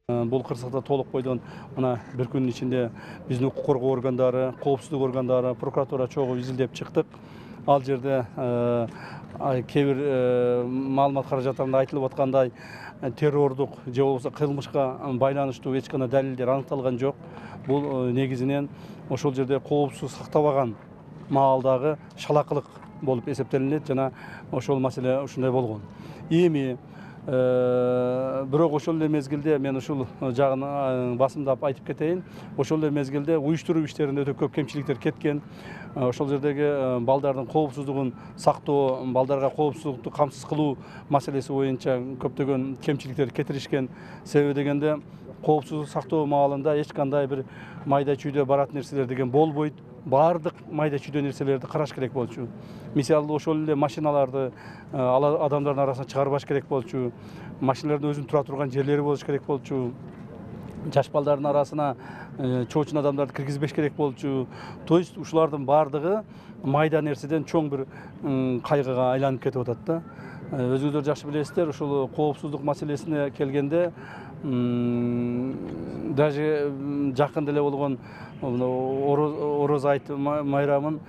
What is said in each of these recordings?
Бұл қырсықта толық бойдан мына бір күннің ішінде біздің құқық қорғау органдары, қауіпсіздік органдары, прокуратура чоғы изилдеп шықтық. Ал жерде кейбір маалымат қаражаттарында айтылып отқандай террордық же болбосо кылмышка байланыштуу эч кандай далилдер аныкталган жок. Бул негизинен ошол жерде коопсуз сактабаган маалдагы шалакылык болуп эсептелинет жана ошол маселе ушундай болгон. Эми бирок ошол эле мезгилде мен ушул жагын басымдап айтып кетейин. Ошол эле мезгилде уюштуруу иштеринде өтө көп кемчиликтер кеткен. Ошол жердеги балдардын коопсуздугун сактоо, балдарга коопсуздукту камсыз кылуу маселеси боюнча көптөгөн кемчиликтер кетиришкен. Себеби дегенде коопсуздук сактоо маалында эч кандай бир майда чүйдө барат нерселер деген болбойт. Бардык майда чүйдө нерселерди караш керек болчу. Мисалы ошол эле машиналарды адамдардын арасына чыгарбаш керек болчу. Машиналардын өзүнүн тура турган жерлери болуш керек болчу. Жаш балдардын арасына чоочун адамдарды киргизбеш керек болчу. То есть ушулардын бардыгы майда нерседен чоң бир кайгыга айланып кетип атат да. Өзүңүздөр жакшы билесиздер, ушул коопсуздук маселесине келгенде даже жакында эле болгон Ороз айт майрамын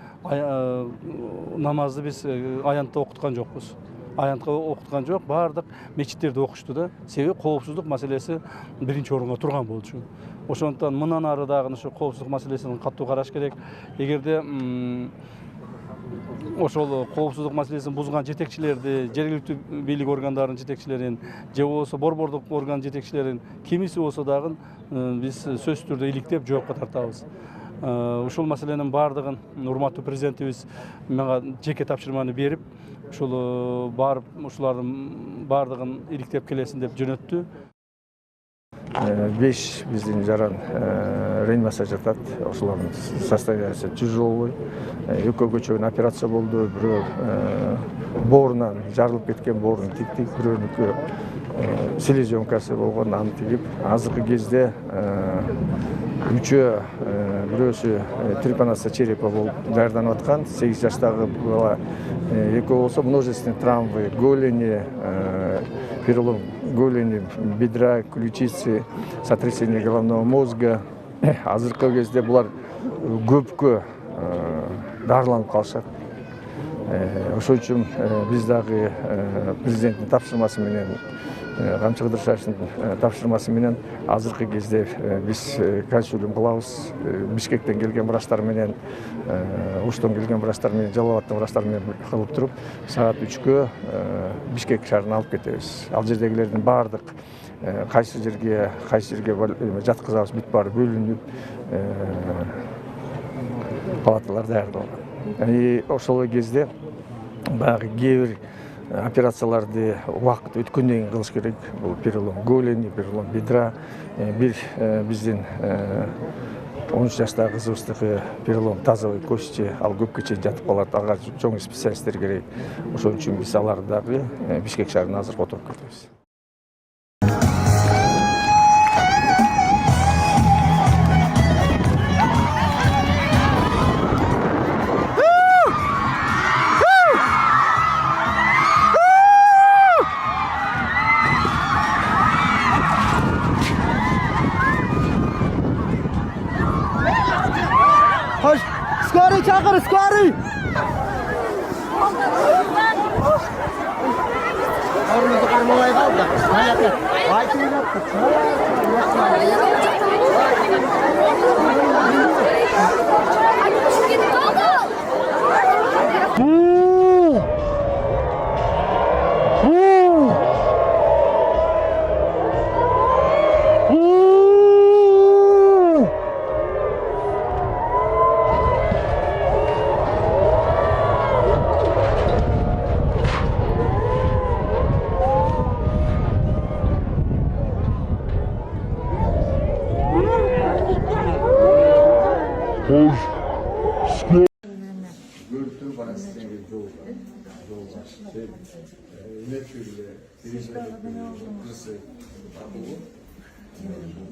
намазды биз аянтта окуткан жокпуз. Аянтка окуткан жок, бардык мечиттерде окушту да. Себеби коопсуздук маселеси биринчи орунга турган болчу. Ошондуктан мындан ары дагы ушу коопсуздук маселесин катуу караш керек. Эгерде ошол коопсуздук маселесин бузган жетекчилерди, жергиликтүү бийлик органдарынын жетекчилерин, же болбосо борбордук орган жетекчилерин кимиси болсо дагы биз сөзсүз түрдө иликтеп жоопко тартабыз. Ушул маселенин бардыгын урматтуу президентибиз мага жеке тапшырманы берип, ушул барып ушулардын бардыгын иликтеп келесин деп жөнөттү. 5 биздин жаран реанимация жатат. Ошолордун состояниясы тяжелый. Экөө көчөгөн операция болду. Бирөө боорунан жарылып кеткен, боорун тиктик, бирөөнүкү селезенкасы болгон, аны тигип. Азыркы кезде үчөө бирөөсү трепанация черепа болуп даярданып аткан. 8 жаштагы бала, экөө болсо множественные травмы голени, перелом голени, бедра, ключицы, сотрясение головного мозга. Азыркы кезде булар көпкө дарыланып калышат. Ошол үчүн биз дагы президенттин тапшырмасы менен, Камчы Кыдыршевичтин тапшырмасы менен азыркы кезде биз консилиум кылабыз. Бишкектен келген врачтар менен, Оштон келген врачтар менен, Жалал Абадтын врачтары менен кылып туруп, саат 3-кө Бишкек шаарына алып кетебиз. Ал жердегилердин бардык кайсы жерге жаткызабыз бүт баары бөлүнүп, палаталар даярдалган. Ошол кезде баягы кээ бир операцияларды убакыт өткөндөн кийин кылыш керек. Бул перелом голени, перелом бедра, бир биздин 13 жаштагы кызыбыздыкы перелом тазовой кости, ал көпкө чейин жатып калат, ага чоң специалисттер керек. Ошон үчүн биз аларды дагы Бишкек шаарына азыр которуп кетебиз. Скорый çakır, скорый! Orumuzu karmalay kaldı. Görüntü bana sistemi yollar. Üretçüyle, kırsı,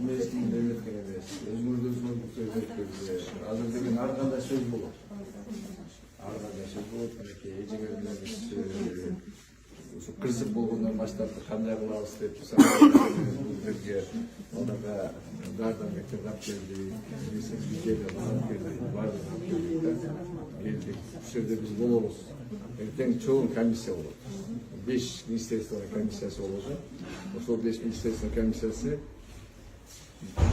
Mesleğin devlet genelesi, özgürlük sözlükleri, hazırlıkın arkada söz bulur. Arkada söz bulur, ece görüntülerimiz kırsık bulgunlar баштап кандай кылабыз деп бизге аларга бардык мектепке алып келдик, бардык алып келдик. Бул жерде биз болобуз. Эртең чоң комиссия болот. 5 министрликтер комиссиясы болот. Ошол 5 министрликтер комиссиясы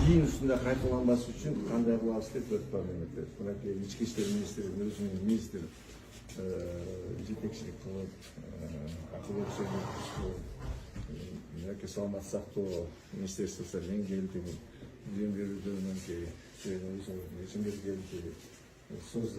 кийин үстүндө кайталанбас үчүн кандай кылабыз деп өтпөйт. Мынакей ички иштер министринин өзүнүн министр жетекчилик кылып, акыл яки саламат сактоо министрликтеринен келди. Жем берүүдөн кийин өзү келди. Сөз